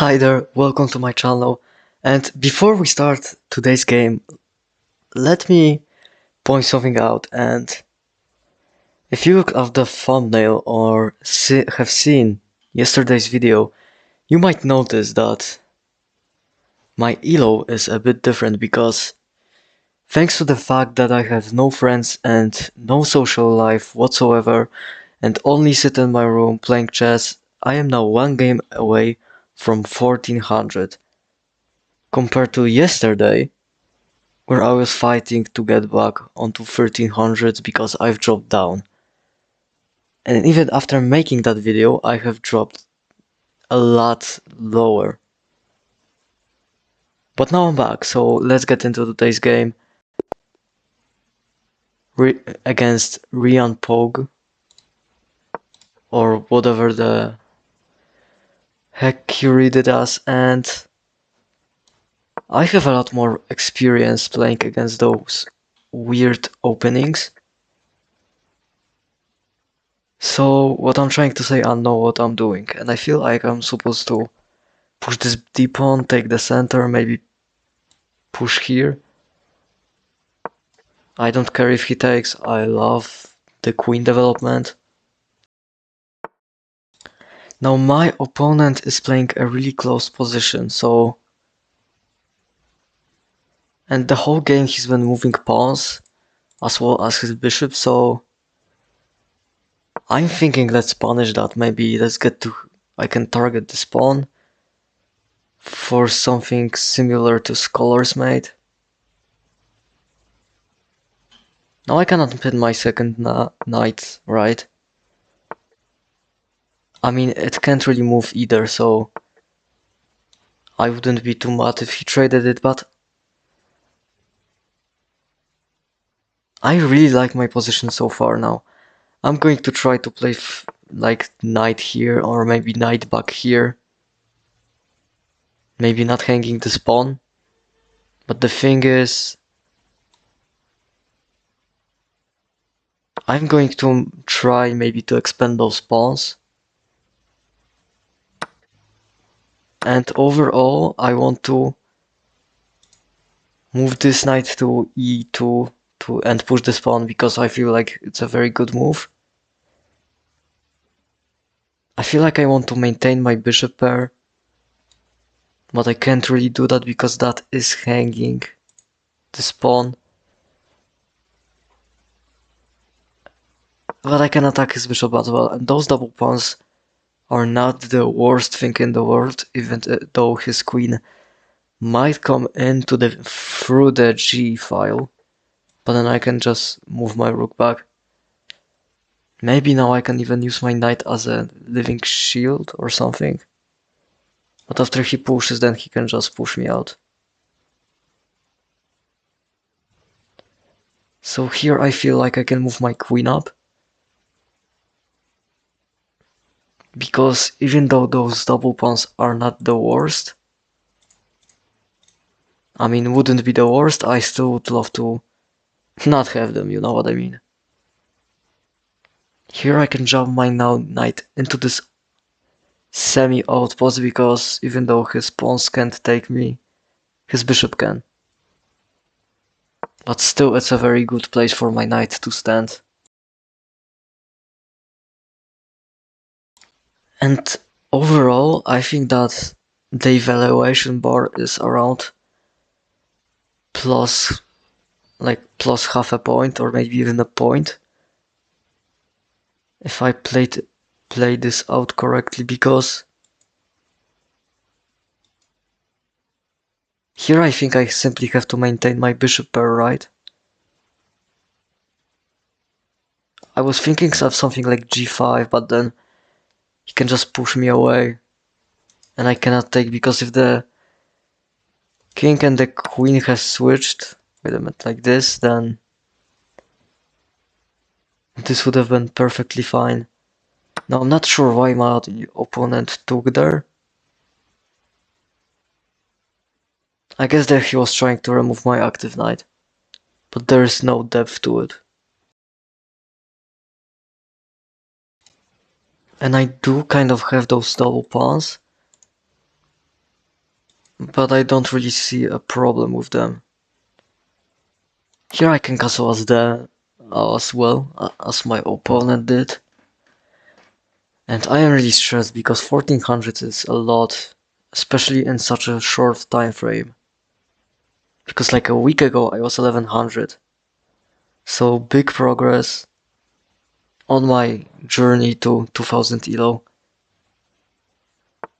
Hi there, welcome to my channel. And before we start today's game, let me point something out. And if you look at the thumbnail or have seen yesterday's video, you might notice that my elo is a bit different because thanks to the fact that I have no friends and no social life whatsoever and only sit in my room playing chess, I am now one game away from 1400. Compared to yesterday, where I was fighting to get back onto 1300s because I've dropped down. And even after making that video, I have dropped a lot lower. But now I'm back, so let's get into today's game against Rian Pogue, or whatever the heck you read it as, and I have a lot more experience playing against those weird openings. So what I'm trying to say, I know what I'm doing, and I feel like I'm supposed to push this d pawn, take the center, maybe push here. I don't care if he takes, I love the queen development. Now my opponent is playing a really close position, so... And the whole game he's been moving pawns, as well as his bishop, so... I'm thinking let's punish that, maybe let's get to... I can target this pawn for something similar to Scholar's Mate. Now I cannot pin my second knight, right? I mean, it can't really move either, so I wouldn't be too mad if he traded it, but I really like my position so far now. I'm going to try to play like knight here, or maybe knight back here. Maybe not hanging this pawn. But the thing is, I'm going to try maybe to expand those pawns. And overall, I want to move this knight to e2 and push this pawn because I feel like it's a very good move. I feel like I want to maintain my bishop pair, but I can't really do that because that is hanging this pawn. But I can attack his bishop as well, and those double pawns are not the worst thing in the world, even though his queen might come into through the g file. But then I can just move my rook back. Maybe now I can even use my knight as a living shield or something. But after he pushes, then he can just push me out. So here I feel like I can move my queen up. Because even though those double pawns are not the worst, I mean, wouldn't be the worst, I still would love to not have them, you know what I mean. Here I can jump my now knight into this semi-outpost because even though his pawns can't take me, his bishop can. But still it's a very good place for my knight to stand. And overall, I think that the evaluation bar is around plus half a point or maybe even a point. If I play this out correctly, because here I think I simply have to maintain my bishop pair, right? I was thinking of something like g5, but then he can just push me away. And I cannot take, because if the king and the queen has switched, wait a minute, like this, then this would have been perfectly fine. Now I'm not sure why my opponent took there. I guess that he was trying to remove my active knight, but there is no depth to it. And I do kind of have those double pawns. but I don't really see a problem with them. Here I can castle as well as my opponent did. And I am really stressed because 1400 is a lot, especially in such a short time frame. Because like a week ago I was 1100. So big progress on my journey to 2000 elo.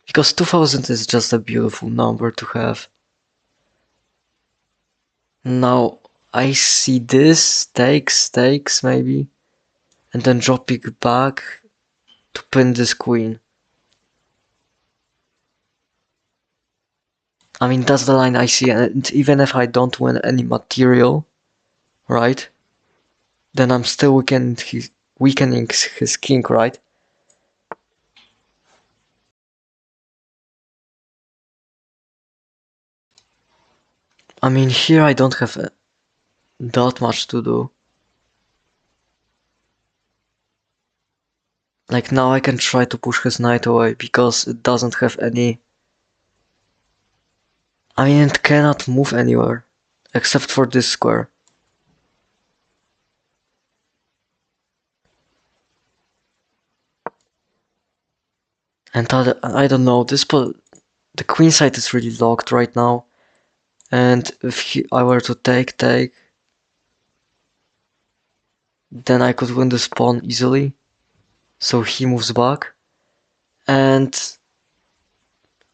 Because 2000 is just a beautiful number to have. Now I see this, takes maybe, and then drop it back to pin this queen. I mean, that's the line I see, and even if I don't win any material, right, then I'm still weakening his king, right? I mean, here I don't have that much to do. Like now I can try to push his knight away because it doesn't have any... I mean, it cannot move anywhere except for this square. And I don't know, the queen side is really locked right now. And if I were to take, then I could win this pawn easily. So he moves back. And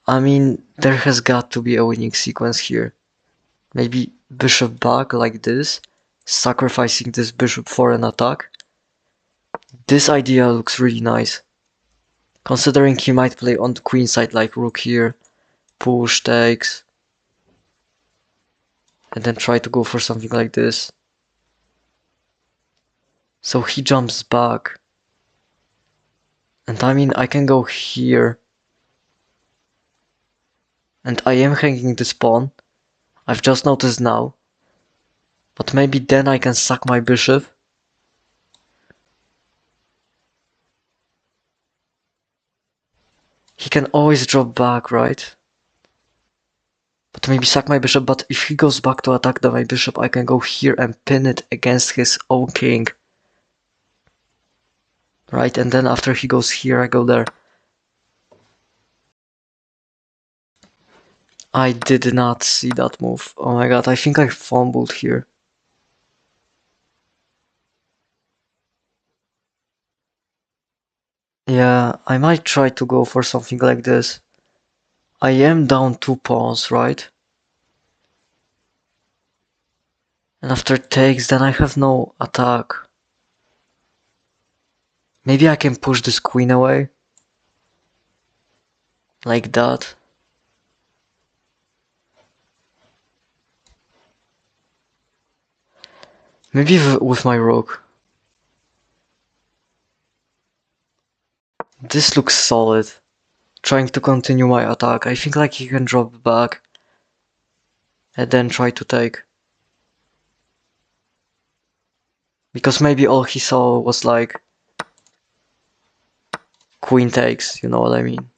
I mean, there has got to be a winning sequence here. Maybe bishop back like this, sacrificing this bishop for an attack. This idea looks really nice. Considering he might play on the queen side like rook here, push, takes, and then try to go for something like this. So he jumps back. And I mean, I can go here. And I am hanging this pawn. I've just noticed now. But maybe then I can sack my bishop. He can always drop back, right? But maybe sack my bishop, but if he goes back to attack my bishop, I can go here and pin it against his own king. Right, and then after he goes here, I go there. I did not see that move. Oh my god, I think I fumbled here. Yeah, I might try to go for something like this. I am down 2 pawns, right? And after takes, then I have no attack. Maybe I can push this queen away. Like that. Maybe with my rook. This looks solid. Trying to continue my attack. I think like he can drop back. And then try to take. Because maybe all he saw was like queen takes, you know what I mean?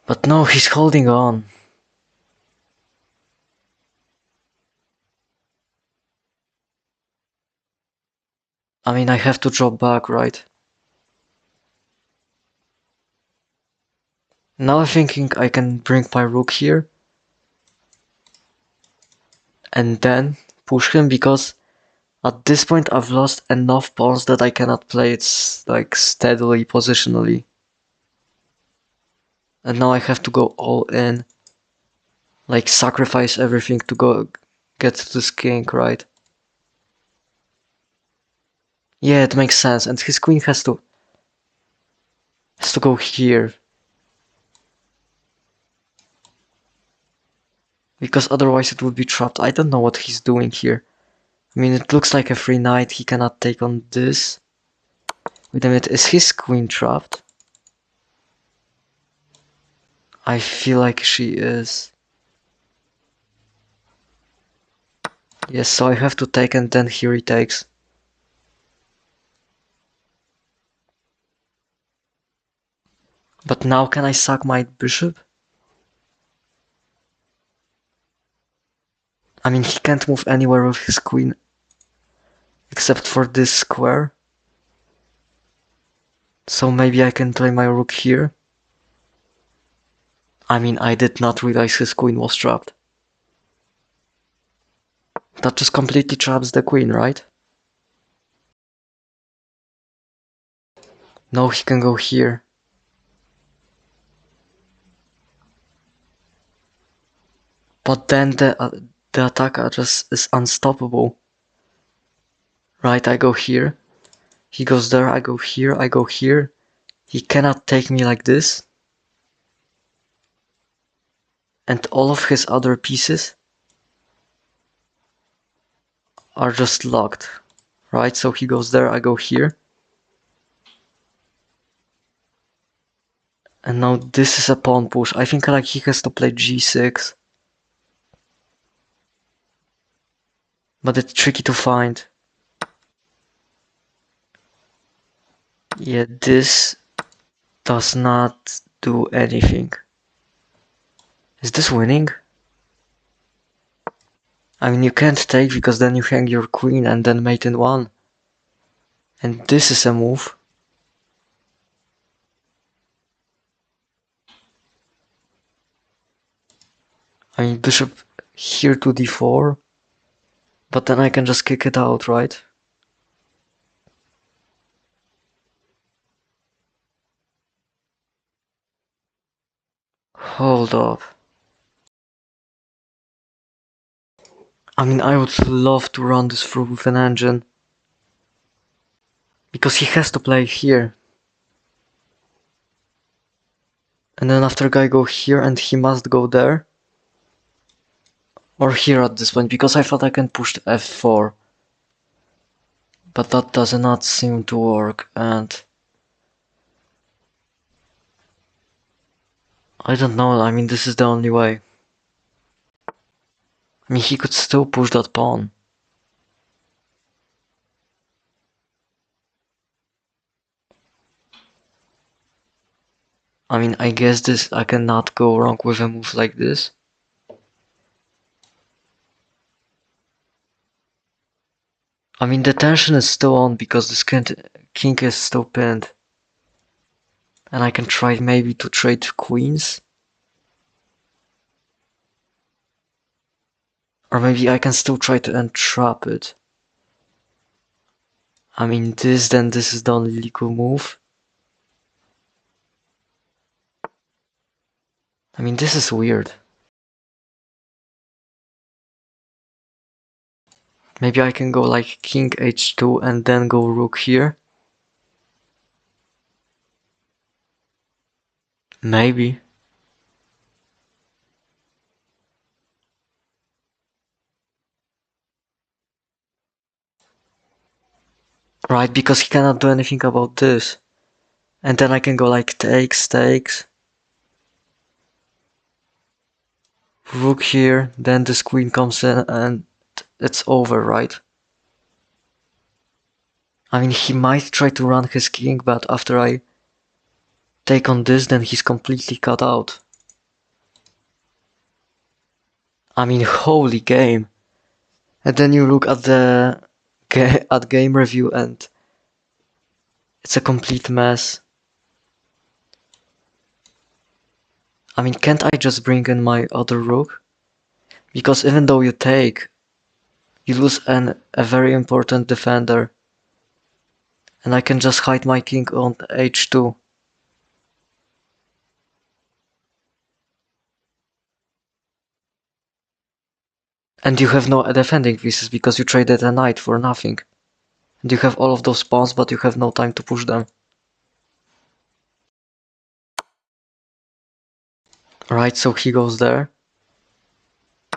But no, he's holding on. I mean, I have to drop back, right? Now I'm thinking I can bring my rook here. And then push him because at this point I've lost enough pawns that I cannot play it like steadily, positionally. And now I have to go all in. Like sacrifice everything to go get to this king, right? Yeah, it makes sense. And his queen has to go here. Because otherwise it would be trapped. I don't know what he's doing here. I mean, it looks like a free knight. He cannot take on this. Wait a minute, is his queen trapped? I feel like she is. Yes, so I have to take and then here he takes. But now can I sack my bishop? I mean, he can't move anywhere with his queen except for this square. So maybe I can play my rook here. I mean, I did not realize his queen was trapped. That just completely traps the queen, right? No, he can go here. But then the attack just is unstoppable. Right, I go here. He goes there, I go here, I go here. He cannot take me like this. And all of his other pieces are just locked. Right, so he goes there, I go here. And now this is a pawn push. I think like he has to play g6. But it's tricky to find. Yeah, this does not do anything. Is this winning? I mean, you can't take because then you hang your queen and then mate in one. And this is a move. I mean, bishop here to d4. But then I can just kick it out, right? Hold up. I mean, I would love to run this through with an engine. Because he has to play here. And then after guy go here and he must go there. Or here at this point, because I thought I can push to f4. But that does not seem to work, and I don't know, I mean, this is the only way. I mean, he could still push that pawn. I mean, I guess I cannot go wrong with a move like this. I mean, the tension is still on because this king is still pinned. And I can try maybe to trade queens. Or maybe I can still try to entrap it. I mean, then this is the only legal move. I mean, this is weird. Maybe I can go like king h2 and then go rook here. Maybe. Right, because he cannot do anything about this. And then I can go like takes, rook here, then this queen comes in and it's over, right? I mean, he might try to run his king, but after I take on this, then he's completely cut out. I mean, holy game. And then you look at the game review and it's a complete mess. I mean, can't I just bring in my other rook? Because even though you take, you lose a very important defender. And I can just hide my king on h2. And you have no defending pieces because you traded a knight for nothing. And you have all of those pawns, but you have no time to push them. Right, so he goes there.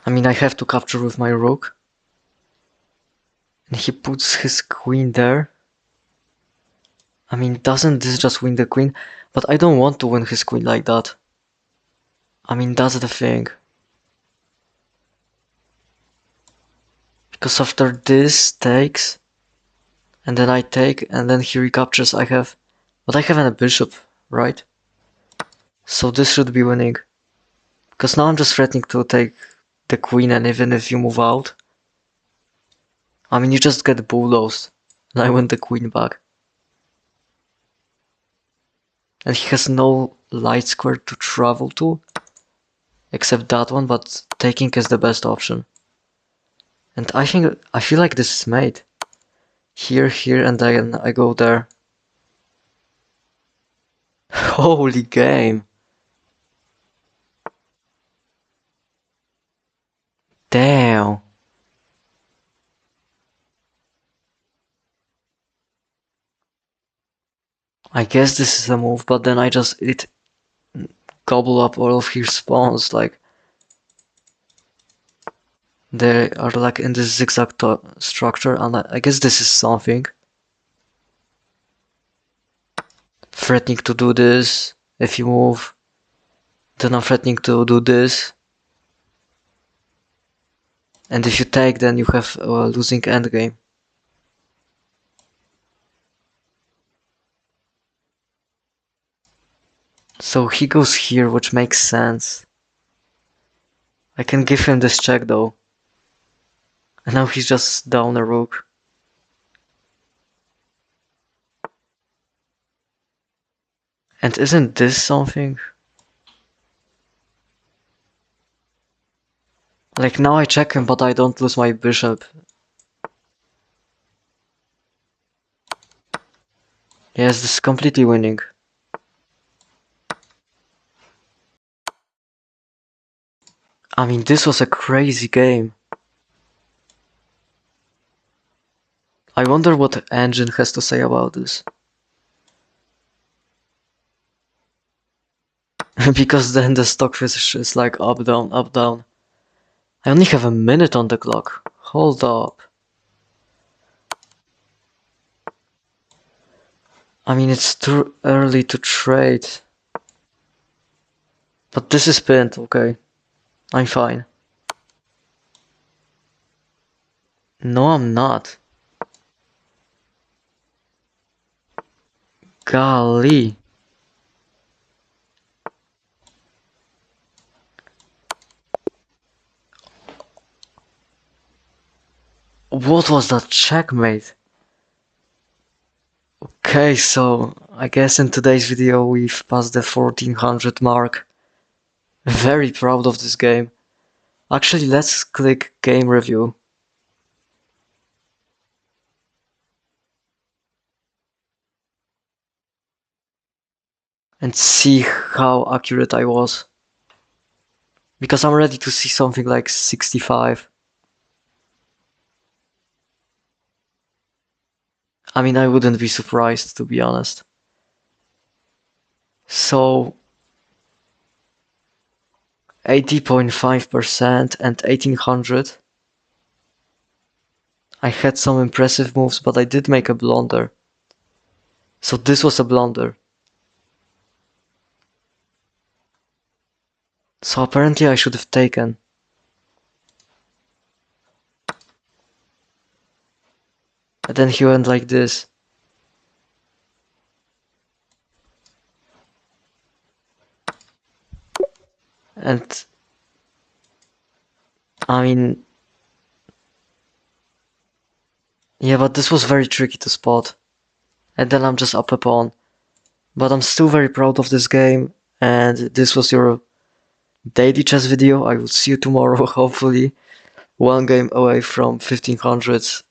I mean, I have to capture with my rook. And he puts his queen there. I mean, doesn't this just win the queen? But I don't want to win his queen like that. I mean, that's the thing. Because after this takes, and then I take, and then he recaptures, I have... But I have a bishop, right? So this should be winning. Because now I'm just threatening to take the queen, and even if you move out, I mean, you just get bulldozed, and I win the queen back. And he has no light square to travel to, except that one, but taking is the best option. And I feel like this is made. Here, and then I go there. Holy game. Damn. I guess this is a move, but then it gobble up all of his spawns, like they are like in this zigzag structure, and I guess this is something. Threatening to do this if you move, then I'm threatening to do this, and if you take, then you have a losing endgame. So he goes here, which makes sense. I can give him this check though. And now he's just down a rook. And isn't this something? Like now I check him, but I don't lose my bishop. Yes, this is completely winning. I mean, this was a crazy game. I wonder what Engine has to say about this. Because then the stockfish is like up, down, up, down. I only have a minute on the clock. Hold up. I mean, it's too early to trade. But this is pinned, okay. I'm fine. No, I'm not. Golly. What was that checkmate? Okay, so I guess in today's video we've passed the 1400 mark. Very proud of this game. Actually, let's click game review. And see how accurate I was. Because I'm ready to see something like 65. I mean, I wouldn't be surprised, to be honest. So 80.5% and 1800. I had some impressive moves, but I did make a blunder. So this was a blunder. So apparently I should have taken. And then he went like this. And I mean, yeah, but this was very tricky to spot. And then I'm just up a pawn. But I'm still very proud of this game. And this was your daily chess video. I will see you tomorrow, hopefully. One game away from 1500s.